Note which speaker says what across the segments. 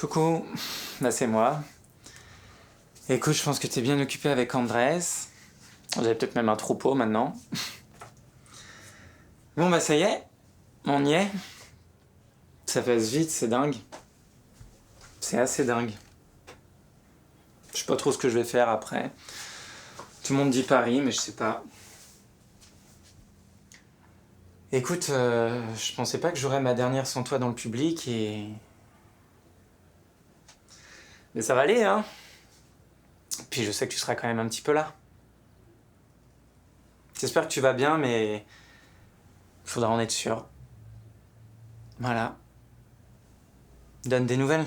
Speaker 1: Coucou, là c'est moi. Écoute, je pense que t'es bien occupé avec Andrés. Vous avez peut-être même un troupeau maintenant. Bon bah ça y est, on y est. Ça passe vite, c'est dingue. C'est assez dingue. Je sais pas trop ce que je vais faire après. Tout le monde dit Paris, mais je sais pas. Écoute, je pensais pas que j'aurais ma dernière sans toi dans le public et... Mais ça va aller, hein. Puis je sais que tu seras quand même un petit peu là. J'espère que tu vas bien, mais... faudra en être sûr. Voilà. Donne des nouvelles.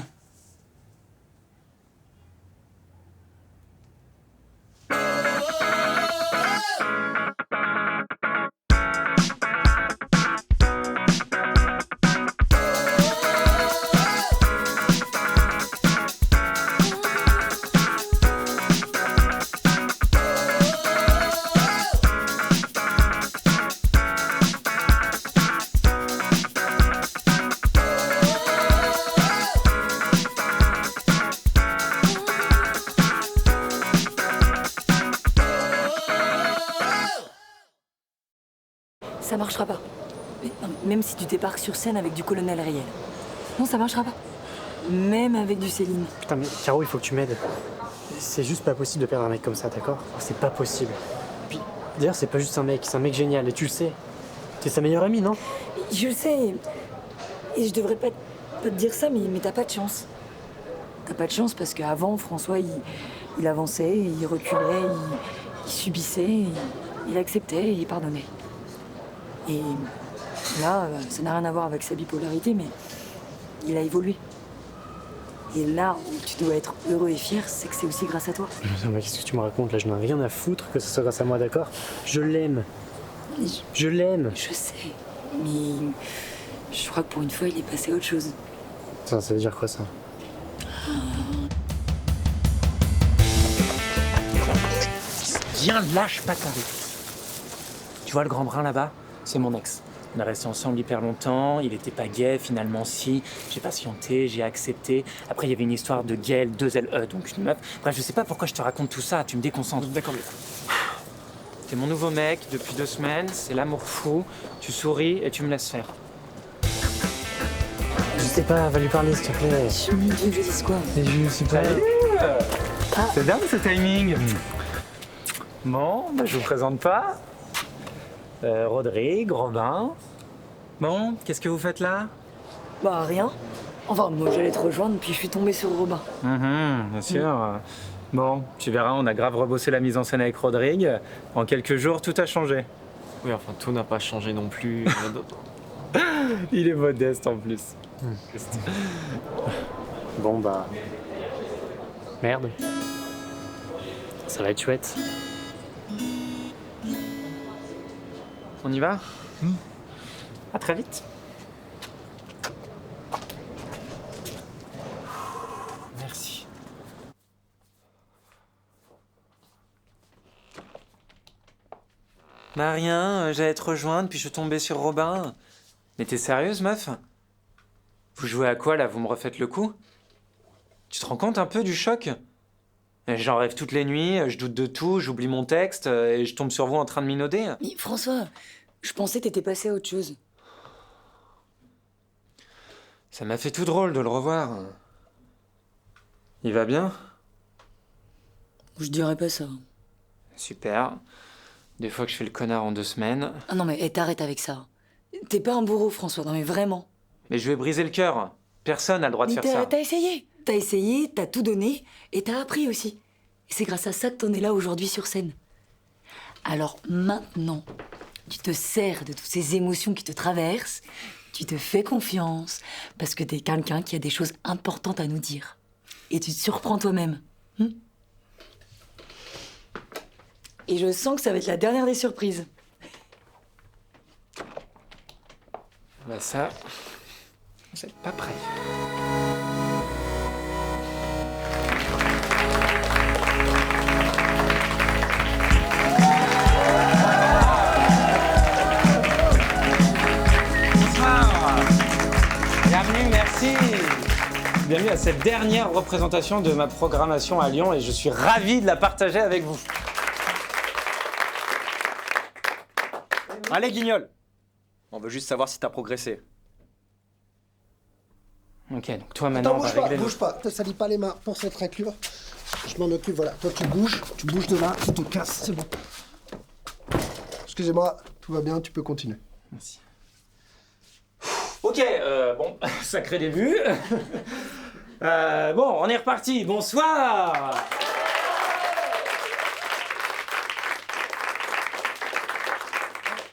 Speaker 2: Ça marchera pas. Même si tu débarques sur scène avec du colonel réel. Non, ça marchera pas. Même avec du Céline.
Speaker 3: Putain, mais Caro, il faut que tu m'aides. C'est juste pas possible de perdre un mec comme ça, d'accord? C'est pas possible. Puis, d'ailleurs, c'est pas juste un mec, c'est un mec génial, et tu le sais. T'es sa meilleure amie, non?
Speaker 2: Je le sais. Et je devrais pas te dire ça, mais t'as pas de chance. T'as pas de chance parce qu'avant, François, il avançait, il reculait, il subissait, il acceptait et il pardonnait. Et là, ça n'a rien à voir avec sa bipolarité, mais il a évolué. Et là où tu dois être heureux et fier, c'est que c'est aussi grâce à toi.
Speaker 3: Non, mais qu'est-ce que tu me racontes là? Je n'ai rien à foutre que ce soit grâce à moi, d'accord? Je l'aime. Je l'aime.
Speaker 2: Je sais, mais je crois que pour une fois, il est passé à autre chose.
Speaker 3: Ça veut dire quoi, ça?
Speaker 1: Viens, lâche pas ta vie. Tu vois le grand brun là-bas? C'est mon ex. On est restés ensemble hyper longtemps, il était pas gay, finalement si. J'ai patienté, j'ai accepté. Après, il y avait une histoire de gay, 2 LE, donc une meuf. Bref, je sais pas pourquoi je te raconte tout ça, tu me déconcentres.
Speaker 3: D'accord, mais...
Speaker 1: T'es mon nouveau mec depuis 2 semaines, c'est l'amour fou. Tu souris et tu me laisses faire.
Speaker 3: Je sais pas, va lui parler, s'il te plaît.
Speaker 2: Je me dis, je dis quoi?
Speaker 3: Et je sais pas...
Speaker 1: C'est dingue ce timing. Bon, bah, je vous présente pas. Rodrigue, Robin. Bon, qu'est-ce que vous faites là?
Speaker 2: Bah rien. Enfin, moi j'allais te rejoindre, puis je suis tombée sur Robin.
Speaker 1: Bien sûr. Bon, tu verras, on a grave rebossé la mise en scène avec Rodrigue. En quelques jours, tout a changé.
Speaker 4: Oui, enfin, tout n'a pas changé non plus.
Speaker 1: Il est modeste en plus.
Speaker 3: Bon, bah... Merde. Ça va être chouette.
Speaker 1: On y va? À très vite. Merci. Bah rien, j'allais te rejoindre, puis je suis tombée sur Robin. Mais t'es sérieuse, meuf? Vous jouez à quoi, là? Vous me refaites le coup? Tu te rends compte un peu du choc? J'en rêve toutes les nuits, je doute de tout, j'oublie mon texte, et je tombe sur vous en train de minauder.
Speaker 2: Mais François, je pensais que t'étais passé à autre chose.
Speaker 1: Ça m'a fait tout drôle de le revoir. Il va bien?
Speaker 2: Je dirais pas ça.
Speaker 1: Super. Des fois que je fais le connard en 2 semaines.
Speaker 2: Ah non mais t'arrêtes avec ça. T'es pas un bourreau, François, non mais vraiment.
Speaker 1: Mais je lui ai brisé le cœur. Personne n'a le droit de
Speaker 2: Mais
Speaker 1: faire ça.
Speaker 2: t'as essayé. T'as essayé, t'as tout donné, et t'as appris aussi. Et c'est grâce à ça que t'en es là aujourd'hui sur scène. Alors maintenant, tu te sers de toutes ces émotions qui te traversent, tu te fais confiance, parce que t'es quelqu'un qui a des choses importantes à nous dire. Et tu te surprends toi-même. Et je sens que ça va être la dernière des surprises.
Speaker 1: Bah ça, vous êtes pas prêts. Bonsoir. Bienvenue, merci. bienvenue à cette dernière représentation de ma programmation à Lyon et je suis ravi de la partager avec vous. Allez, Guignol.
Speaker 4: On veut juste savoir si t'as progressé.
Speaker 1: Ok, donc toi maintenant
Speaker 5: Attends,
Speaker 1: on va régler le...
Speaker 5: bouge pas, te salis pas les mains pour cette raclure. Je m'en occupe, voilà. Toi tu bouges de là, tu te casses, c'est bon. Excusez-moi, tout va bien, tu peux continuer.
Speaker 1: Merci. Ok, bon, sacré début. Bon, on est reparti, bonsoir.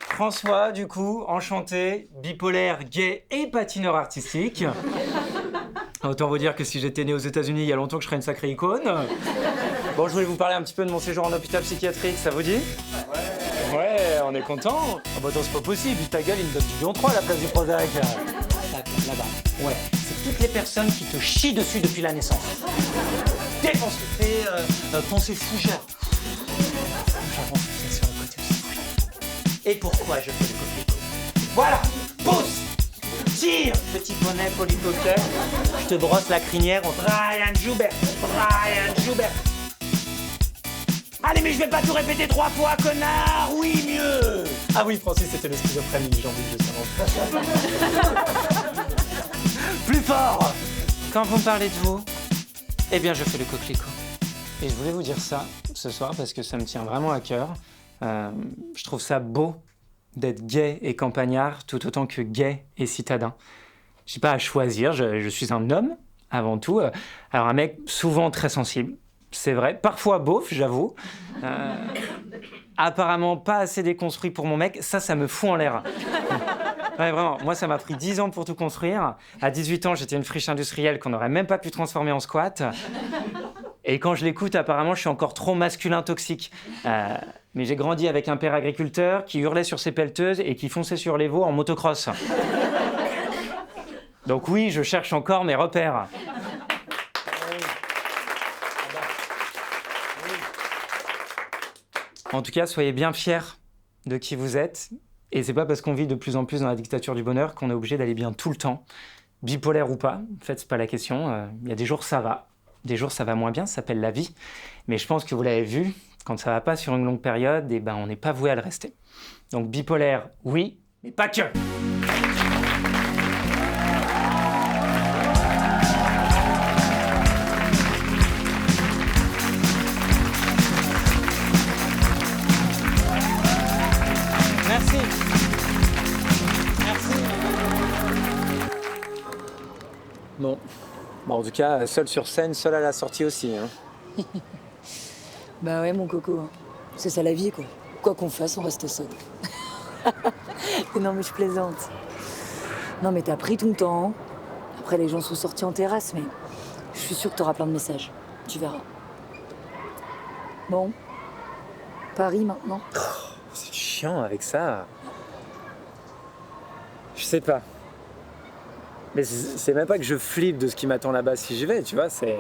Speaker 1: François, du coup, enchanté, bipolaire, gay et patineur artistique. Autant vous dire que si j'étais né aux États-Unis il y a longtemps que je serais une sacrée icône. Bon, je voulais vous parler un petit peu de mon séjour en hôpital psychiatrique, ça vous dit? Ouais, on est content. Ah bah attends, c'est pas possible, ta gueule, il me donne du Lyon 3 à la place du Prozac. Là-bas. Ouais, c'est toutes les personnes qui te chient dessus depuis la naissance. Défonce-le. Et pensée fougère. J'avance sur le côté aussi. Et pourquoi je fais le copier-coller? Voilà, pousse, tire, petit bonnet polycoquet. Je te brosse la crinière en Brian Joubert. Allez, mais je vais pas tout répéter 3 fois, connard. Oui, mieux. Ah oui, Francis, c'était le schizophrène, j'ai envie de le savoir. Plus fort. Quand vous me parlez de vous, eh bien, je fais le coquelicot. Et je voulais vous dire ça ce soir parce que ça me tient vraiment à cœur. Je trouve ça beau d'être gay et campagnard tout autant que gay et citadin. J'ai pas à choisir, je suis un homme avant tout. Alors un mec souvent très sensible, c'est vrai, parfois beauf, j'avoue. Apparemment pas assez déconstruit pour mon mec, ça me fout en l'air. Ouais, vraiment, moi ça m'a pris 10 ans pour tout construire. À 18 ans, j'étais une friche industrielle qu'on n'aurait même pas pu transformer en squat. Et quand je l'écoute, apparemment, je suis encore trop masculin toxique. Mais j'ai grandi avec un père agriculteur qui hurlait sur ses pelleteuses et qui fonçait sur les veaux en motocross. Donc oui, je cherche encore mes repères. En tout cas, soyez bien fiers de qui vous êtes. Et c'est pas parce qu'on vit de plus en plus dans la dictature du bonheur qu'on est obligé d'aller bien tout le temps. Bipolaire ou pas, en fait, c'est pas la question. Il y a des jours, ça va. Des jours, ça va moins bien, ça s'appelle la vie. Mais je pense que vous l'avez vu, quand ça va pas sur une longue période, eh ben, on n'est pas voué à le rester. Donc bipolaire, oui, mais pas que. Merci. Merci. Bon. En tout cas, seul sur scène, seul à la sortie aussi. Hein.
Speaker 2: Bah ouais, mon coco. C'est ça la vie, quoi. Quoi qu'on fasse, on reste seul. Non, mais je plaisante. Non, mais t'as pris ton temps. Après, les gens sont sortis en terrasse, mais je suis sûre que t'auras plein de messages. Tu verras. Bon. Paris, maintenant.
Speaker 1: C'est chiant avec ça. Je sais pas. Mais c'est même pas que je flippe de ce qui m'attend là-bas si j'y vais, tu vois, c'est...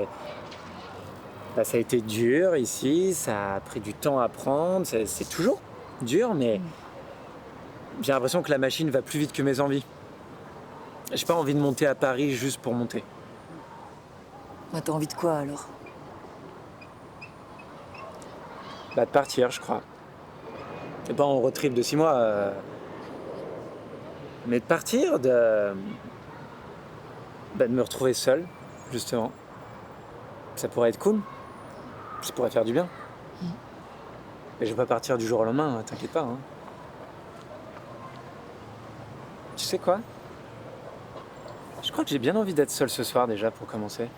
Speaker 1: Bah, ça a été dur ici, ça a pris du temps à prendre, c'est toujours dur, mais j'ai l'impression que la machine va plus vite que mes envies. J'ai pas envie de monter à Paris juste pour monter.
Speaker 2: Bah, t'as envie de quoi, alors?
Speaker 1: Bah, de partir, je crois. Et pas en road trip de 6 mois, mais de partir, de me retrouver seul, justement. Ça pourrait être cool. Ça pourrait faire du bien. Mais je vais pas partir du jour au lendemain, hein, t'inquiète pas. Hein. Tu sais quoi? Je crois que j'ai bien envie d'être seul ce soir déjà pour commencer.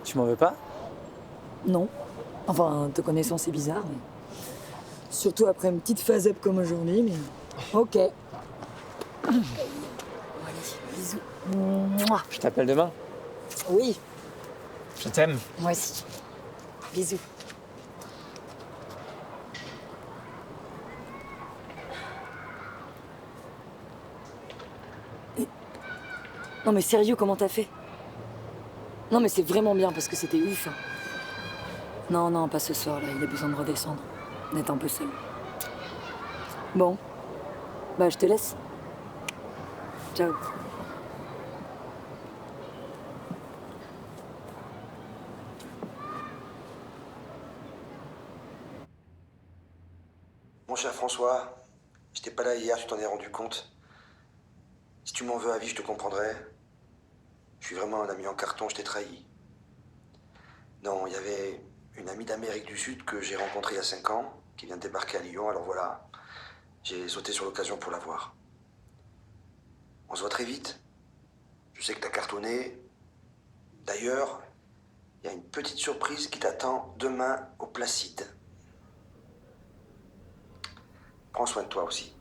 Speaker 1: Tu m'en veux pas?
Speaker 2: Non. Enfin, te connaissant, c'est bizarre, mais... Surtout après une petite phase up comme aujourd'hui, mais... Ok. Allez, bisous. Mouah.
Speaker 1: Je t'appelle demain.
Speaker 2: Oui,
Speaker 1: Je t'aime.
Speaker 2: moi aussi. Bisous. Non mais sérieux, comment t'as fait? Non mais c'est vraiment bien parce que c'était ouf. Hein. Non, non, pas ce soir là, il a besoin de redescendre. D'être un peu seul. Bon. Bah je te laisse. Ciao.
Speaker 6: cher François, j'étais pas là hier, tu t'en es rendu compte. Si tu m'en veux à vie, je te comprendrai. Je suis vraiment un ami en carton, je t'ai trahi. Non, il y avait une amie d'Amérique du Sud que j'ai rencontrée il y a 5 ans, qui vient de débarquer à Lyon, alors voilà, j'ai sauté sur l'occasion pour la voir. On se voit très vite. Je sais que t'as cartonné. D'ailleurs, il y a une petite surprise qui t'attend demain au Placide. Prends soin de toi aussi.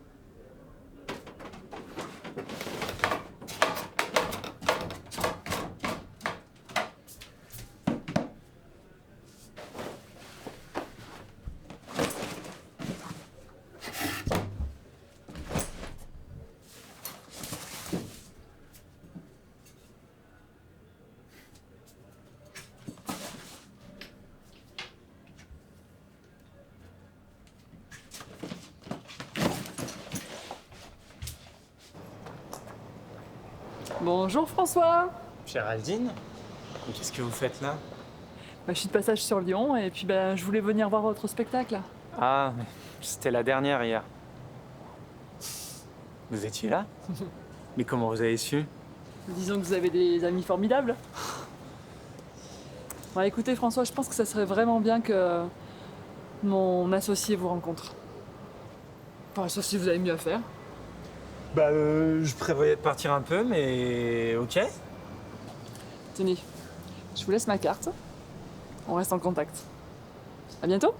Speaker 7: Bonjour François.
Speaker 1: Géraldine, qu'est-ce que vous faites là?
Speaker 7: Je suis de passage sur Lyon et puis je voulais venir voir votre spectacle.
Speaker 1: Ah, mais c'était la dernière hier. Vous étiez là? Mais comment vous avez su?
Speaker 7: Disons que vous avez des amis formidables. Bon, écoutez François, je pense que ça serait vraiment bien que mon associé vous rencontre. Enfin, sauf si vous avez mieux à faire.
Speaker 1: Je prévoyais de partir un peu, mais ok.
Speaker 7: Tenez, je vous laisse ma carte. On reste en contact. À bientôt.